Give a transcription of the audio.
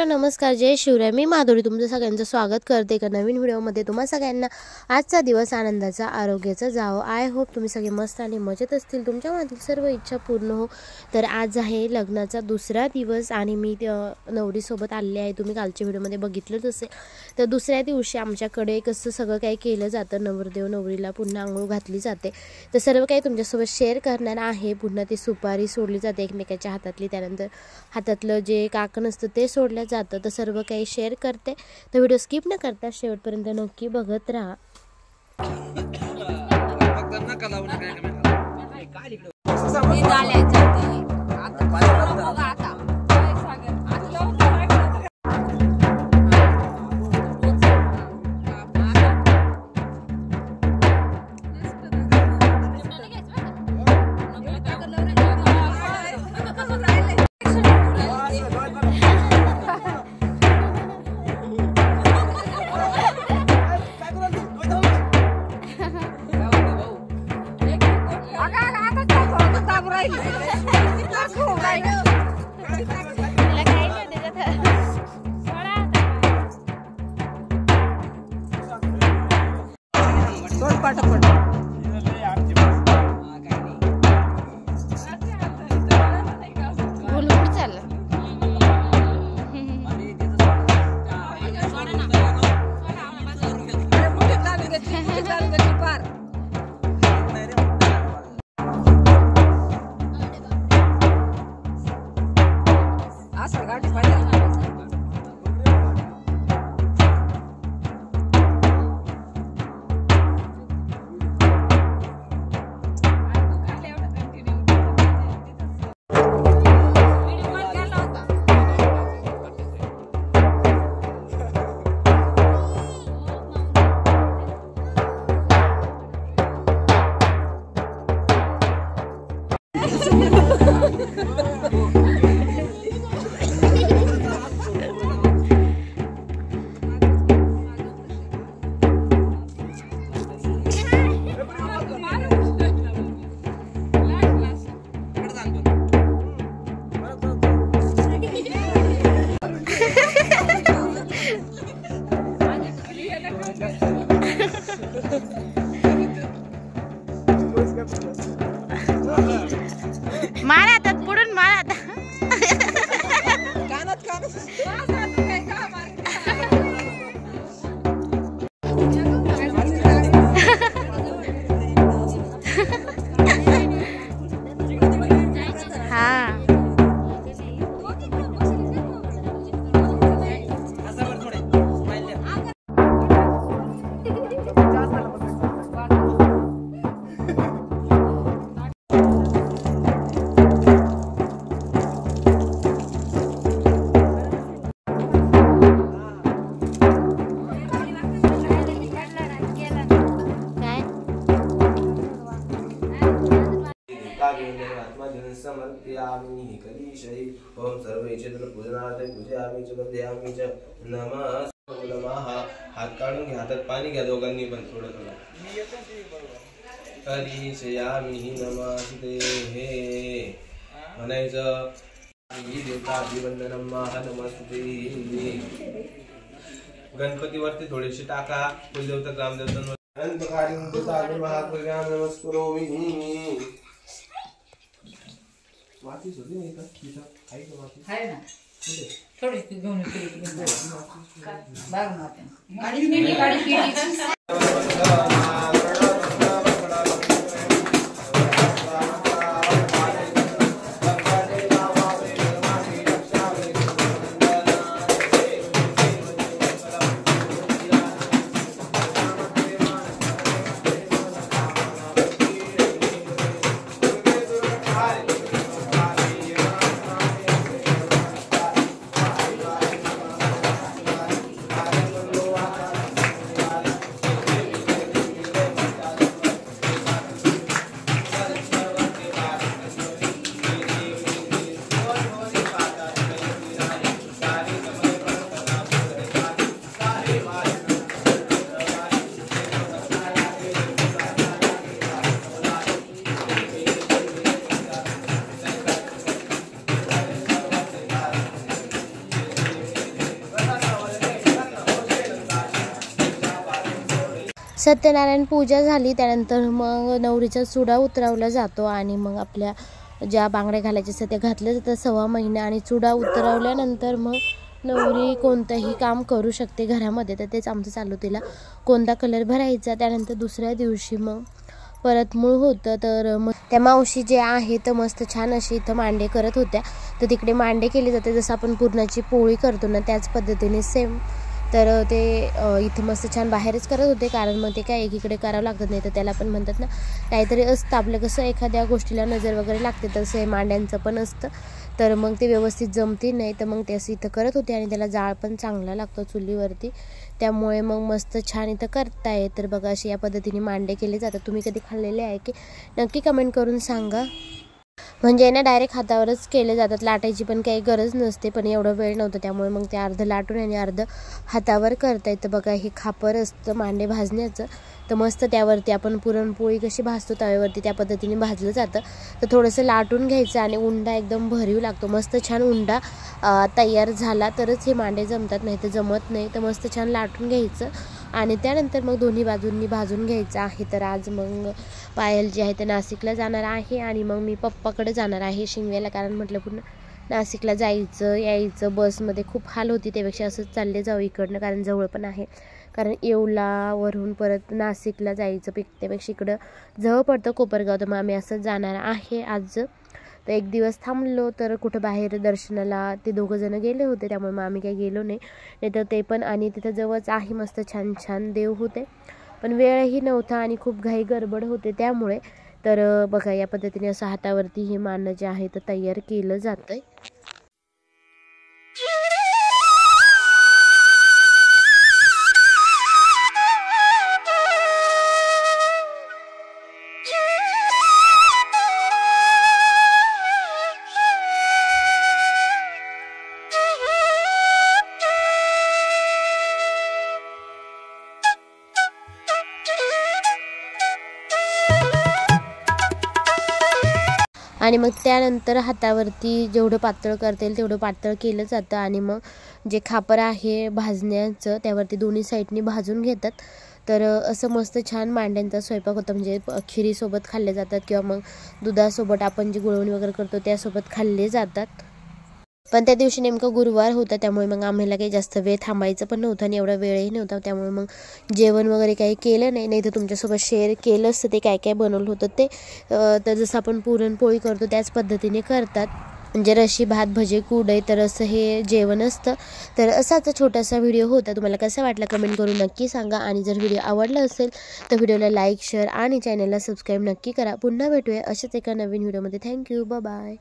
नमस्कार, जय शिवराय. मी माधुरी तुमचं सगळ्यांचं स्वागत करते एका नवीन व्हिडिओमध्ये. तुम्हा सगळ्यांना आजचा दिवस आनंदाचा, आरोग्याचा जावो. आय होप तुम्ही सगळे मस्त आणि मजेत असतील, तुमच्या मनातील सर्व इच्छा पूर्ण हो. तर आज आहे लग्नाचा दुसरा दिवस आणि मी नवरीसोबत आले आहे. तुम्ही कालच्या व्हिडिओमध्ये बघितलंच असेल. तर दुसऱ्या दिवशी आमच्याकडे कसं सगळं काही केलं जातं, नवरदेव नवरीला पुन्हा आंघोळ घातली जाते. तर सर्व काही तुमच्यासोबत शेअर करणार आहे. पुन्हा ती सुपारी सोडली जाते एकमेकाच्या हातातली, त्यानंतर हातातलं जे काकण असतं ते सोडलं जातं. तर सर्व काही शेअर करते. तर व्हिडिओ स्किप न करता शेवटपर्यंत नक्की बघत राहा. मारा आता पुढून मारा आता. समर्पयामि कलीशै ओम सर्वैच्छेत्र पूजनार्थे पूजयामि च वंदयामि च नमः. हात काढून घ्या, हातात पाणी घ्या दोघांनी पण थोडं कलीशयामि नमस्ते हे म्हणायचं. देवता अभिवंदनम नमस्ते. गणपतीवरती थोडीशी टाका. कुलदेवता ग्रामदेवता माती होती नाही का तिथं आहे का माती? आहे ना थोडी घेऊन बाग माती गाडी सत्यनारायण पूजा झाली त्यानंतर मग नवरीचा चुडा उतरवला जातो आणि मग आपल्या ज्या बांगड्या घालायच्या असतात त्या घातल्या जातात 6 महिने आणि चुडा उतरवल्यानंतर मग नवरी कोणतंही काम करू शकते घरामध्ये. तर तेच आमचं चालू तिला कोणता कलर भरायचा. त्यानंतर दुसऱ्या दिवशी मग परत मूळ होतं. तर मग त्या मावशी जे आहे तर मस्त छान अशी इथं मांडे करत होत्या. तर तिकडे मांडे केले जाते जसं आपण पुरणाची पोळी करतो ना त्याच पद्धतीने सेम. तर ते इथं मस्त छान बाहेरच करत होते कारण मग ते काय एकीकडे करावं लागत नाही तर त्याला पण म्हणतात ना काहीतरी असतं आपलं कसं एखाद्या गोष्टीला नजर वगैरे लागते तसं हे मांड्यांचं पण असतं. तर मग ते व्यवस्थित जमते नाही तर मग ते असं इथं करत होते आणि त्याला जाळ पण चांगला लागतो चुलीवरती. त्यामुळे मग मस्त छान इथं करताय. तर बघा अशी या पद्धतीने मांडे केले जातात. तुम्ही कधी खाल्लेले आहे की नक्की कमेंट करून सांगा. म्हणजे ना डायरेक्ट हातावरच केले जातात, लाटायची पण काही गरज नसते. पण एवढं वेळ नव्हतं त्यामुळे मग ते अर्ध लाटून आणि अर्ध हातावर करता येतं. बघा हे खापर असतं मांडे भाजण्याचं. तर मस्त त्यावरती आपण पुरणपोळी कशी भाजतो तव्यावरती त्या पद्धतीने भाजलं जातं. तर थोडंसं लाटून घ्यायचं आणि उंडा एकदम भरीव लागतो. मस्त छान उंडा तयार झाला तरच हे मांडे जमतात नाही तर जमत नाही. तर मस्त छान लाटून घ्यायचं आणि त्यानंतर मग दोन्ही बाजूंनी भाजून घ्यायचं आहे. तर आज मग पायल जी आहे ते नाशिकला जाणार आहे आणि मग मी पप्पाकडे जाणार आहे शिंगव्याला. कारण म्हटलं पुन्हा नाशिकला जायचं यायचं बसमध्ये खूप हाल होती त्यापेक्षा असंच चालले जाऊ इकडनं कारण जवळ पण आहे. कारण येवलावरून परत नाशिकला जायचं त्यापेक्षा इकडं जवळ पडतं कोपरगाव. तर मग आम्ही असंच जाणार आहे आज. तर एक दिवस थांबलो तर कुठं बाहेर दर्शनाला ते 2 जण गेले होते त्यामुळे मग आम्ही काही गेलो नाही तर ते पण आणि तिथं जवळच आहे मस्त छान छान देव होते. पण वेळही नव्हता आणि खूप घाई गडबड होते त्यामुळे. तर बघा या पद्धतीने असं हातावरती हे मांडं जे आहे तर तयार केलं जातं. आणि मग त्यानंतर हातावरती जेवढं पातळ करता येईल तेवढं पातळ केलं जातं आणि मग जे खापर आहे भाजण्याचं त्यावरती दोन्ही साईडनी भाजून घेतात. तर असं मस्त छान मांड्यांचा स्वयंपाक होता. म्हणजे खिरीसोबत खाल्ले जातात किंवा मग दुधासोबत आपण जी गुळवणी वगैरे करतो त्यासोबत खाल्ले जातात. पण त्या दिवशी नेमकं गुरुवार होता त्यामुळे मग आम्हाला काही जास्त वेळ थांबायचं पण नव्हतं आणि एवढा वेळही नव्हता. त्यामुळे मग जेवण वगैरे काही केलं नाही तर तुमच्यासोबत शेअर केलं असतं ते काय काय बनवलं होतं ते. तर जसं आपण पुरणपोळी करतो त्याच पद्धतीने करतात. म्हणजे रशी भात भजे कुरडई तर असं हे जेवण असतं. तर असाच छोटासा व्हिडिओ होता. तुम्हाला कसा वाटला कमेंट करून नक्की सांगा आणि जर व्हिडिओ आवडला असेल तर व्हिडिओला लाईक शेअर आणि चॅनलला सबस्क्राईब नक्की करा. पुन्हा भेटूया अशाच एका नवीन व्हिडिओमध्ये. थँक्यू. बाय.